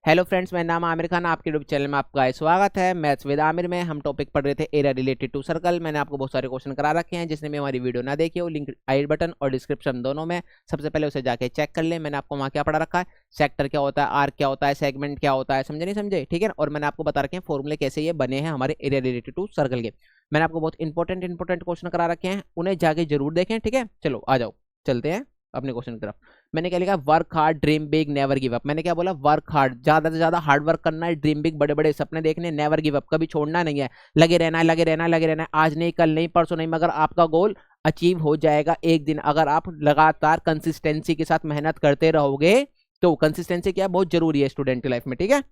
Hello friends, मेरा नाम आमिर खान, आपके यूट्यूब चैनल में आपका स्वागत है। मैथ्स विद आमिर में हम टॉपिक पढ़ रहे थे एरिया रिलेटेड टू सर्कल। मैंने आपको बहुत सारे क्वेश्चन करा रखे हैं, जिसने भी हमारी वीडियो ना देखी हो, लिंक आई बटन और डिस्क्रिप्शन दोनों में। सबसे पहले उसे जाके चेक कर ले। मैंने आपको वहाँ क्या पढ़ा रखा है, सेक्टर क्या होता है, आर्क क्या होता है, सेगमेंट क्या होता है, समझे नहीं समझे, ठीक है। और मैंने आपको बता रखे हैं फॉर्मूले कैसे ये बने हैं हमारे एरिया रिलेटेड टू सर्कल के। मैंने आपको बहुत इंपॉर्टेंट क्वेश्चन करा रखे हैं, उन्हें जाके जरूर देखें, ठीक है। चलो आ जाओ, चलते हैं अपने क्वेश्चन की तरफ। मैंने क्या लिखा, work hard dream big never give up. मैंने क्या बोला, वर्क हार्ड, ज्यादा से ज्यादा हार्ड वर्क करना है, ड्रीम बिग, बड़े बड़े सपने देखने, नेवर गिव अप, कभी छोड़ना नहीं है, लगे रहना है, लगे रहना है, लगे रहना है, आज नहीं, कल नहीं, परसों नहीं, मगर आपका गोल अचीव हो जाएगा एक दिन, अगर आप लगातार कंसिस्टेंसी के साथ मेहनत करते रहोगे। तो कंसिस्टेंसी क्या है, बहुत जरूरी है स्टूडेंट की लाइफ में, ठीक है।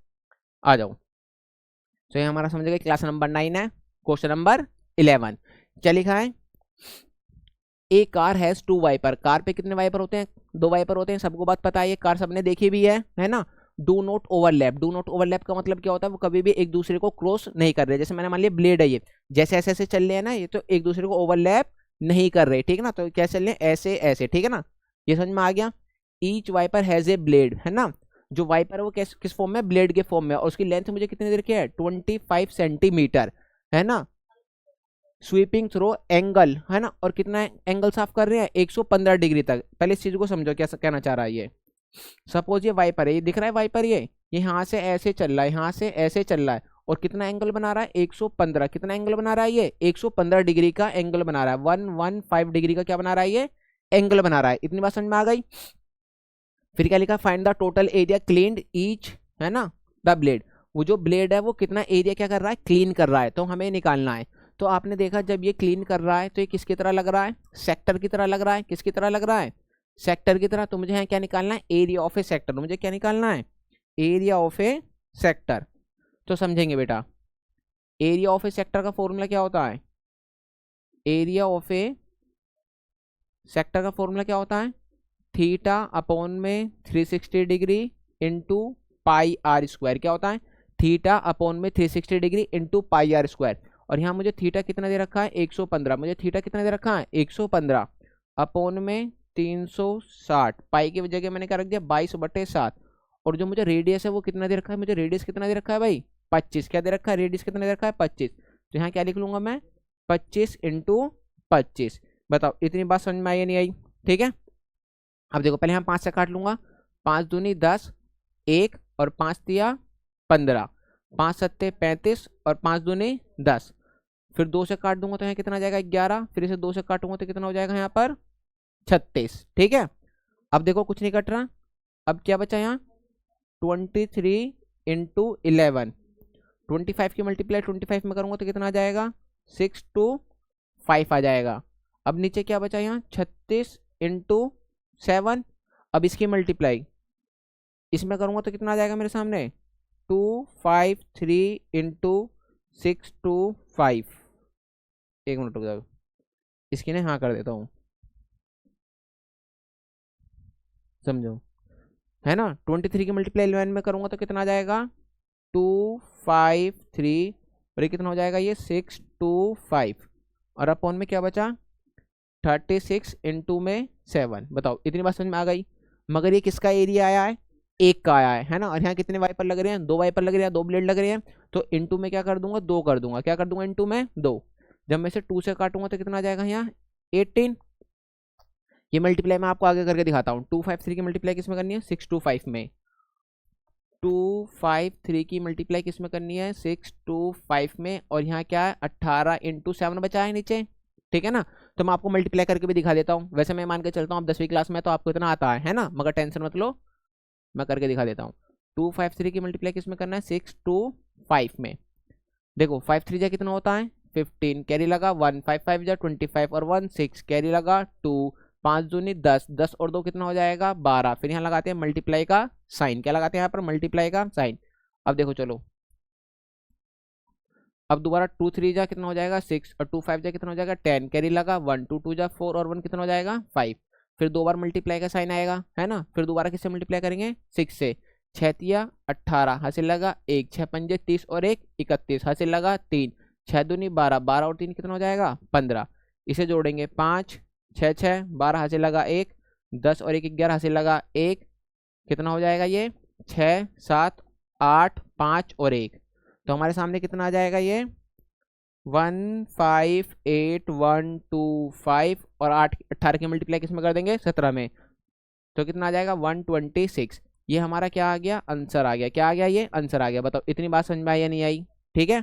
आ जाओ, तो ये हमारा समझ गए, क्लास नंबर 9 है। क्वेश्चन नंबर 11 क्या लिखा है, ए कार हैज 2 वाइपर। कार पे कितने वाइपर होते हैं, 2 वाइपर होते हैं, सबको बात पता है, ये कार सबने देखी भी है ना। Do not overlap. Do not overlap का मतलब क्या होता है, वो कभी भी एक दूसरे को क्रॉस नहीं कर रहे। जैसे मैंने मान लिया ब्लेड है ये, जैसे ऐसे ऐसे चल रहे हैं ना ये, तो एक दूसरे को ओवरलैप नहीं कर रहे, ठीक है ना। तो क्या चल रहे हैं, ऐसे ऐसे, ठीक है ना। ये समझ में आ गया। Each wiper has a blade, है ना। जो वाइपर है वो किस फॉर्म में, ब्लेड के फॉर्म में, और उसकी लेंथ मुझे कितनी देर की है, 25 सेंटीमीटर, है ना। स्वीपिंग थ्रो एंगल, है ना, और कितना एंगल साफ कर रहे हैं, 115 डिग्री तक। पहले इस चीज को समझो क्या कहना चाह रहा है ये। सपोज ये वाइपर है, ये दिख रहा है वाइपर, ये यहाँ से ऐसे चल रहा है, यहाँ से ऐसे चल रहा है, और कितना एंगल बना रहा है, 115। कितना एंगल बना रहा है ये, 115 डिग्री का एंगल बना रहा है, 115 डिग्री का क्या बना रहा है ये, एंगल बना रहा है। इतनी बात समझ में आ गई। फिर क्या लिखा, find the total area cleaned each, है ना, द ब्लेड। वो जो ब्लेड है वो कितना एरिया क्या कर रहा है, क्लीन कर रहा है, तो हमें निकालना है। तो आपने देखा जब ये क्लीन कर रहा है तो ये किसकी तरह लग रहा है, सेक्टर की तरह लग रहा है। किसकी तरह लग रहा है, सेक्टर की तरह। तो मुझे यहाँ क्या निकालना है, एरिया ऑफ ए सेक्टर। मुझे क्या निकालना है, एरिया ऑफ ए सेक्टर। तो समझेंगे बेटा, एरिया ऑफ ए सेक्टर का फॉर्मूला क्या होता है, एरिया ऑफ ए सेक्टर का फॉर्मूला क्या होता है, थीटा अपॉन में 360 degree into pi R square. क्या होता है, थीटा अपॉन में 360 degree into pi R square. और यहाँ मुझे थीटा कितना दे रखा है, 115। मुझे थीटा कितना दे रखा है, 115 अपॉन में 360। पाई की जगह मैंने क्या रख दिया, 22/7। और जो मुझे रेडियस है वो कितना दे रखा है, मुझे रेडियस कितना दे रखा है भाई, 25। क्या दे रखा है, रेडियस कितना दे रखा है, 25। तो यहाँ क्या लिख लूंगा मैं, 25 इंटू 25। बताओ इतनी बात समझ में आई या नहीं आई, ठीक है। अब देखो, पहले हम 5 से काट लूंगा, 5 दूनी 10, 1 और 5 दिया 15, 5 सत्ते 35 और 5 दूनी 10। फिर 2 से काट दूंगा तो यहाँ कितना आ जाएगा, 11। फिर इसे 2 से काटूंगा तो कितना हो जाएगा यहाँ पर, 36, ठीक है। अब देखो कुछ नहीं कट रहा, अब क्या बचा यहाँ, 23 इंटू 11। 25 की मल्टीप्लाई 25 में करूंगा तो कितना आ जाएगा, 625 आ जाएगा। अब नीचे क्या बचा यहाँ, 36 इंटू 7। अब इसकी मल्टीप्लाई इसमें करूंगा तो कितना आ जाएगा मेरे सामने, 253 इंटू 625। एक मिनट रुक जाओ, इसकी ना हाँ कर देता हूँ, समझो, है ना। 23 की मल्टीप्लाई 11 में करूंगा तो कितना आ जाएगा, 253, और ये कितना हो जाएगा, ये 625। और अपॉन में क्या बचा, 36 इंटू में 7। बताओ इतनी बात समझ में आ गई। मगर ये किसका एरिया आया है, एक का आया है ना। और यहाँ कितने वाइपर लग रहे हैं, 2 वाइपर लग रहे हैं, 2 ब्लेड लग रहे हैं। तो इंटू में क्या कर दूंगा, 2 कर दूंगा। क्या कर दूंगा, इंटू में 2। जब मैं इसे 2 से काटूंगा तो कितना आ जाएगा यहाँ, 18। ये मल्टीप्लाई मैं आपको आगे करके दिखाता हूँ। 253 की मल्टीप्लाई किस में करनी है, 625 में। 253 की मल्टीप्लाई किस में करनी है, 625 में। और यहाँ क्या है, 18 इंटू 7 बचा है नीचे, ठीक है ना। तो मैं आपको मल्टीप्लाई करके भी दिखा देता हूँ। वैसे मैं मान के चलता हूँ आप 10वीं क्लास में तो आपको इतना आता है ना, मगर टेंशन मत लो, मैं करके दिखा देता हूँ। 253 की मल्टीप्लाई किस में करना है, 625 में। देखो 5 3 जा कितना होता है, 15, कैरी लगा 1, 5 5 जा 25 और 1 6, कैरी लगा 2, 5 दूनी 10, 10 और 2 कितना हो जाएगा, 12। फिर यहाँ लगाते हैं मल्टीप्लाई का साइन। क्या लगाते हैं यहाँ पर, मल्टीप्लाई का साइन। अब देखो चलो, अब दोबारा 2 3 जा कितना हो जाएगा, 6, और 2 5 जा कितना हो जाएगा, 10, कैरी लगा 1, 2 2 जा 4 और 1 कितना हो जाएगा, 5। फिर 2 बार मल्टीप्लाई का साइन आएगा, है ना। फिर दोबारा किससे मल्टीप्लाई करेंगे, 6 से। 6 तिया 18, हासिल लगा 1, 6 पंजे 30 और 1 31, हासिल लगा 3, 6 दूनी 12, 12 और 3 कितना हो जाएगा, 15। इसे जोड़ेंगे 5 6 6 12, हासिल लगा 1, 10 और 1 11, हासिल लगा 1, कितना हो जाएगा ये, 6 7 8, 5 और 1, तो हमारे सामने कितना आ जाएगा ये 1 5 8 1 2 5 और 8 18 की मल्टीप्लाई किस में कर देंगे 17 में, तो कितना आ जाएगा 126। ये हमारा क्या आ गया आंसर आ गया, क्या आ गया ये आंसर आ गया। बताओ इतनी बात समझ में आई या नहीं आई? ठीक है,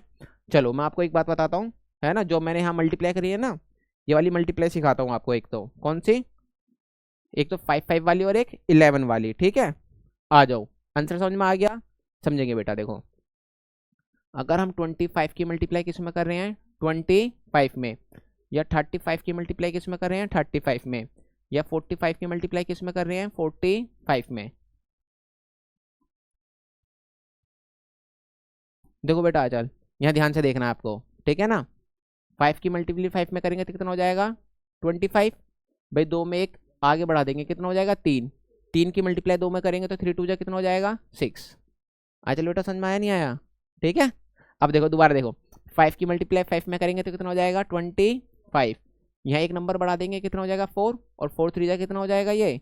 चलो मैं आपको एक बात बताता हूँ, है ना, जो मैंने यहाँ मल्टीप्लाई करी है ना, ये वाली मल्टीप्लाई सिखाता हूँ आपको। एक तो कौन सी, एक तो 5 5 वाली और एक 11 वाली। ठीक है, आ जाओ, आंसर समझ में आ गया? समझेंगे बेटा, देखो अगर हम 25 की मल्टीप्लाई किस में कर रहे हैं 25 में, या 35 की मल्टीप्लाई किस में कर रहे हैं 35 में, या 45 की मल्टीप्लाई किस में कर रहे हैं 45 में। देखो बेटा आचल, यहाँ ध्यान से देखना है आपको, ठीक है ना। 5 की मल्टीप्लाई 5 में करेंगे तो कितना हो जाएगा 25, भाई 2 में 1 आगे बढ़ा देंगे कितना हो जाएगा 3, 3 की मल्टीप्लाई 2 में करेंगे तो 3 2 जा कितना हो जाएगा 6। आचल बेटा समझ में आया नहीं आया? ठीक है, अब देखो दोबारा देखो, 5 की मल्टीप्लाई 5 में करेंगे तो कितना हो जाएगा 25, यहाँ एक नंबर बढ़ा देंगे कितना हो जाएगा 4, और 4 3 जा कितना हो जाएगा ये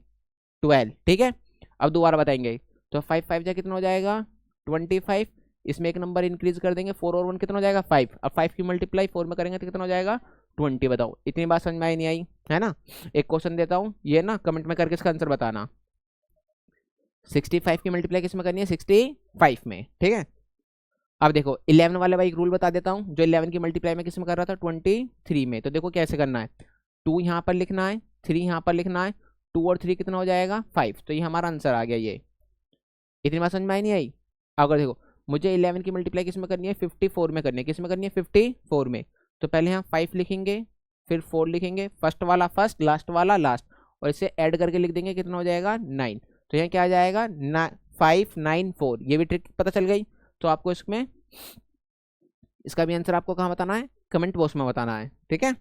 12। ठीक है, अब दोबारा बताएंगे, तो 5 5 जा कितना हो जाएगा 25, इसमें एक नंबर इंक्रीज कर देंगे 4 और 1 कितना हो जाएगा 5, अब 5 की मल्टीप्लाई 4 में करेंगे तो कितना हो जाएगा 20। बताओ इतनी बात समझ में आई नहीं आई? है ना। एक क्वेश्चन देता हूँ, ये ना कमेंट में करके इसका आंसर बताना। 65 की मल्टीप्लाई किस में करनी है 65 में। ठीक है, अब देखो 11 वाले भाई एक रूल बता देता हूँ, जो 11 की मल्टीप्लाई में किस में कर रहा था 23 में। तो देखो कैसे करना है, 2 यहाँ पर लिखना है, 3 यहाँ पर लिखना है, 2 और 3 कितना हो जाएगा 5, तो ये हमारा आंसर आ गया ये। इतनी बात समझ में आई नहीं आई? अगर देखो मुझे 11 की मल्टीप्लाई किस में करनी है 54 में करनी है, किस में करनी है 54 में, तो पहले यहाँ 5 लिखेंगे, फिर 4 लिखेंगे, फर्स्ट वाला फर्स्ट, लास्ट वाला लास्ट, और इसे ऐड करके लिख देंगे कितना हो जाएगा 9। तो यहाँ क्या आ जाएगा 5 9 4। ये भी ट्रिक पता चल गई। तो आपको इसमें इसका भी आंसर आपको कहाँ बताना है, कमेंट बॉक्स में बताना है। ठीक है,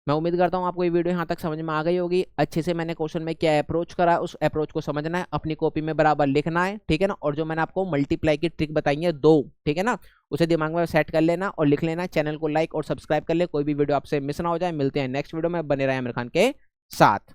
मैं उम्मीद करता हूँ आपको ये वीडियो यहाँ तक समझ में आ गई होगी। अच्छे से मैंने क्वेश्चन में क्या अप्रोच करा उस अप्रोच को समझना है, अपनी कॉपी में बराबर लिखना है। ठीक है ना, और जो मैंने आपको मल्टीप्लाई की ट्रिक बताई है 2, ठीक है ना, उसे दिमाग में सेट कर लेना और लिख लेना। चैनल को लाइक और सब्सक्राइब कर ले, कोई भी वीडियो आपसे मिस ना हो जाए। मिलते हैं नेक्स्ट वीडियो में, बने रहे आमिर खान के साथ।